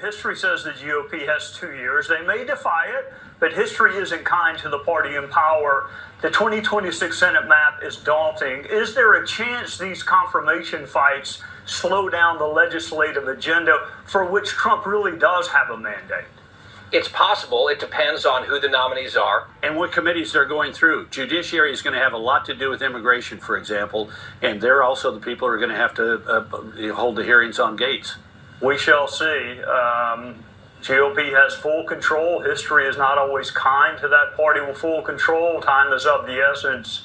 History says the GOP has 2 years. They may defy it, but history isn't kind to the party in power. The 2026 Senate map is daunting. Is there a chance these confirmation fights slow down the legislative agenda for which Trump really does have a mandate? It's possible. It depends on who the nominees are. And what committees they're going through. Judiciary is going to have a lot to do with immigration, for example, and they're also the people who are going to have to hold the hearings on Gates. We shall see. GOP has full control. History is not always kind to that party with full control. Time is of the essence.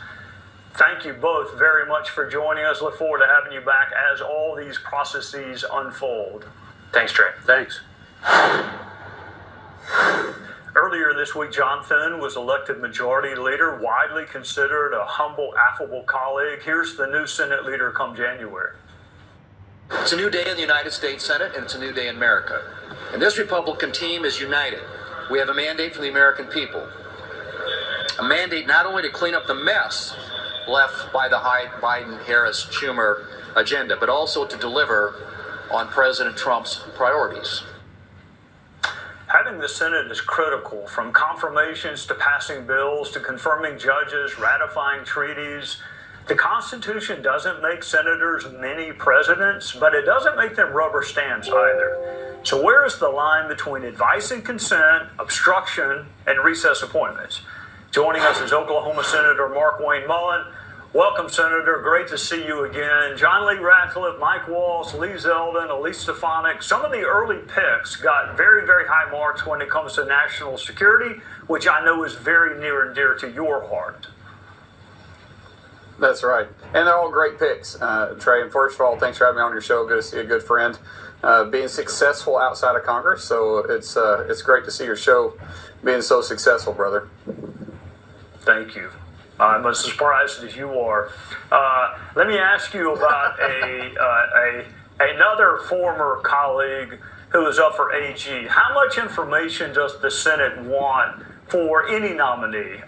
Thank you both very much for joining us. Look forward to having you back as all these processes unfold. Thanks, Trey. Thanks. Earlier this week, John Thune was elected majority leader, widely considered a humble, affable colleague. Here's the new Senate leader come January. It's a new day in the United States Senate, and it's a new day in America. And this Republican team is united. We have a mandate from the American people. A mandate not only to clean up the mess left by the Biden-Harris-Schumer agenda, but also to deliver on President Trump's priorities. Having the Senate is critical, from confirmations to passing bills to confirming judges, ratifying treaties. The Constitution doesn't make senators mini presidents, but it doesn't make them rubber stamps either. So where is the line between advice and consent, obstruction, and recess appointments? Joining us is Oklahoma Senator Markwayne Mullin. Welcome, Senator. Great to see you again. John Lee Ratcliffe, Mike Waltz, Lee Zeldin, Elise Stefanik. Some of the early picks got very, very high marks when it comes to national security, which I know is very near and dear to your heart. That's right. And they're all great picks, Trey. And first of all, thanks for having me on your show. Good to see a good friend being successful outside of Congress. So it's great to see your show being so successful, brother. Thank you. I'm as surprised as you are. Let me ask you about another former colleague who is up for AG. How much information does the Senate want for any nominee?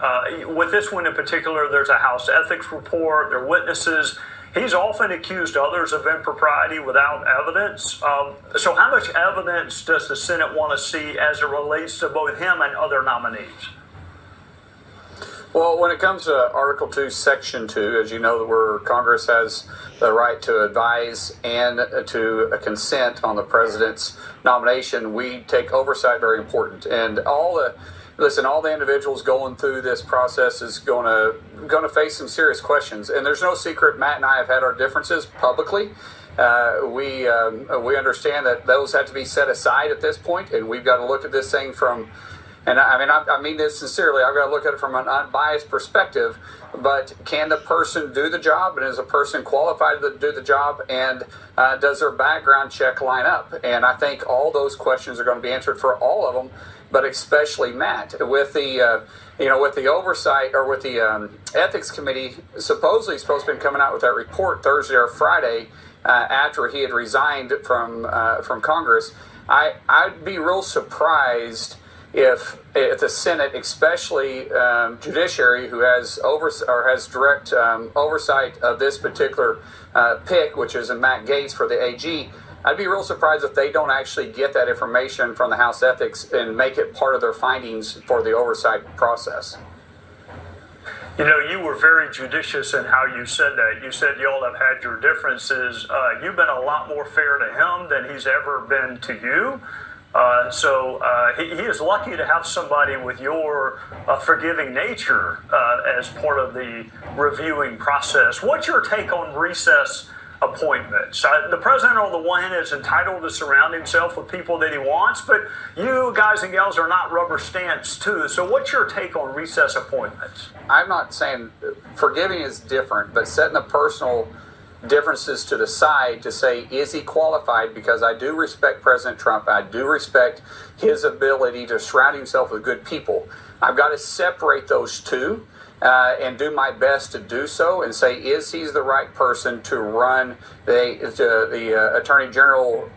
With this one in particular, there's a House ethics report, there are witnesses. He's often accused others of impropriety without evidence. So how much evidence does the Senate want to see as it relates to both him and other nominees? Well, when it comes to Article 2, Section 2, as you know, where Congress has the right to advise and to consent on the president's nomination, we take oversight very important. And all the individuals going through this process is going to face some serious questions. And there's no secret, Matt and I have had our differences publicly. We understand that those have to be set aside at this point, and we've got to look at this thing from. And I mean this sincerely. I've got to look at it from an unbiased perspective. But can the person do the job? And is a person qualified to do the job? And does their background check line up? And I think all those questions are going to be answered for all of them, but especially Matt with the with the oversight or with the ethics committee supposedly supposed to be coming out with that report Thursday or Friday after he had resigned from Congress. I'd be real surprised if the Senate, especially Judiciary, who has direct oversight of this particular pick, which is in Matt Gaetz for the AG, I'd be real surprised if they don't actually get that information from the House Ethics and make it part of their findings for the oversight process. You know, you were very judicious in how you said that. You said y'all have had your differences. You've been a lot more fair to him than he's ever been to you. So he is lucky to have somebody with your forgiving nature as part of the reviewing process. What's your take on recess appointments? The president, on the one hand, is entitled to surround himself with people that he wants, but you guys and gals are not rubber stamps too. So what's your take on recess appointments? I'm not saying forgiving is different, but setting the personal differences to the side to say, is he qualified? Because I do respect President Trump. I do respect his ability to surround himself with good people. I've got to separate those two and do my best to do so and say, is he the right person to run the Attorney General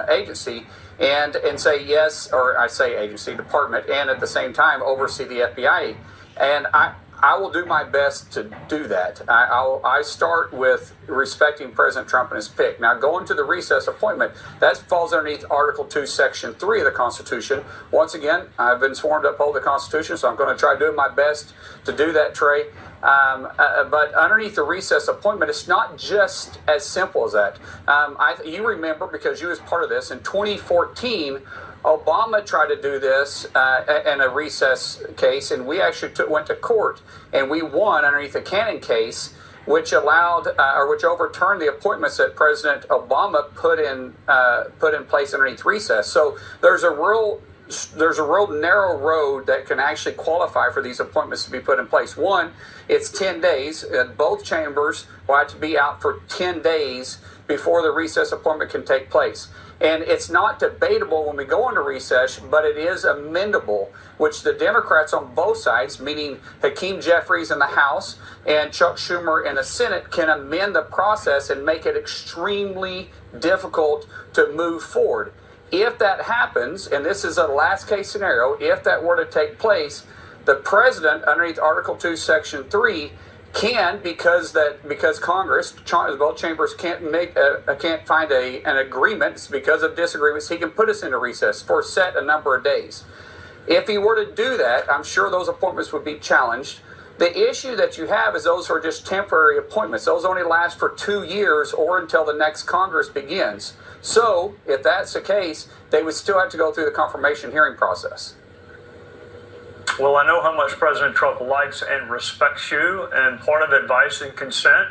agency and say yes, or I say agency, department, and at the same time oversee the FBI. And I will do my best to do that. I start with respecting President Trump and his pick. Now, going to the recess appointment, that falls underneath Article 2, Section 3 of the Constitution. Once again, I've been sworn to uphold the Constitution, so I'm going to try to do my best to do that, Trey. But underneath the recess appointment, it's not just as simple as that. You remember, because you was part of this, in 2014, Obama tried to do this in a recess case, and we actually went to court, and we won underneath the Cannon case, which allowed which overturned the appointments that President Obama put in place underneath recess. So there's a real narrow road that can actually qualify for these appointments to be put in place. One, it's 10 days. Both chambers will have to be out for 10 days before the recess appointment can take place. And it's not debatable when we go into recess, but it is amendable, which the Democrats on both sides, meaning Hakeem Jeffries in the House and Chuck Schumer in the Senate, can amend the process and make it extremely difficult to move forward. If that happens, and this is a last case scenario, if that were to take place, the president, underneath Article 2, Section 3, can, because Congress, both chambers can't find an agreement, it's because of disagreements, he can put us into recess for set a number of days. If he were to do that, I'm sure those appointments would be challenged. The issue that you have is those are just temporary appointments. Those only last for 2 years or until the next Congress begins. So, if that's the case, they would still have to go through the confirmation hearing process. Well, I know how much President Trump likes and respects you, and part of advice and consent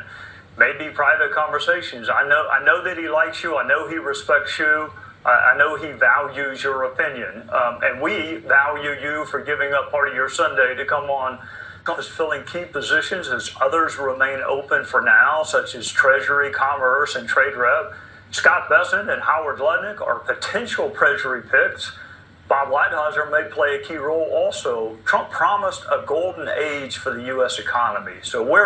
may be private conversations. I know that he likes you. I know he respects you. I know he values your opinion. And we value you for giving up part of your Sunday to come on, filling key positions as others remain open for now, such as Treasury, Commerce, and Trade Rep. Scott Bessent and Howard Lutnick are potential Treasury picks. Bob Lighthizer may play a key role also. Trump promised a golden age for the U.S. economy. So where to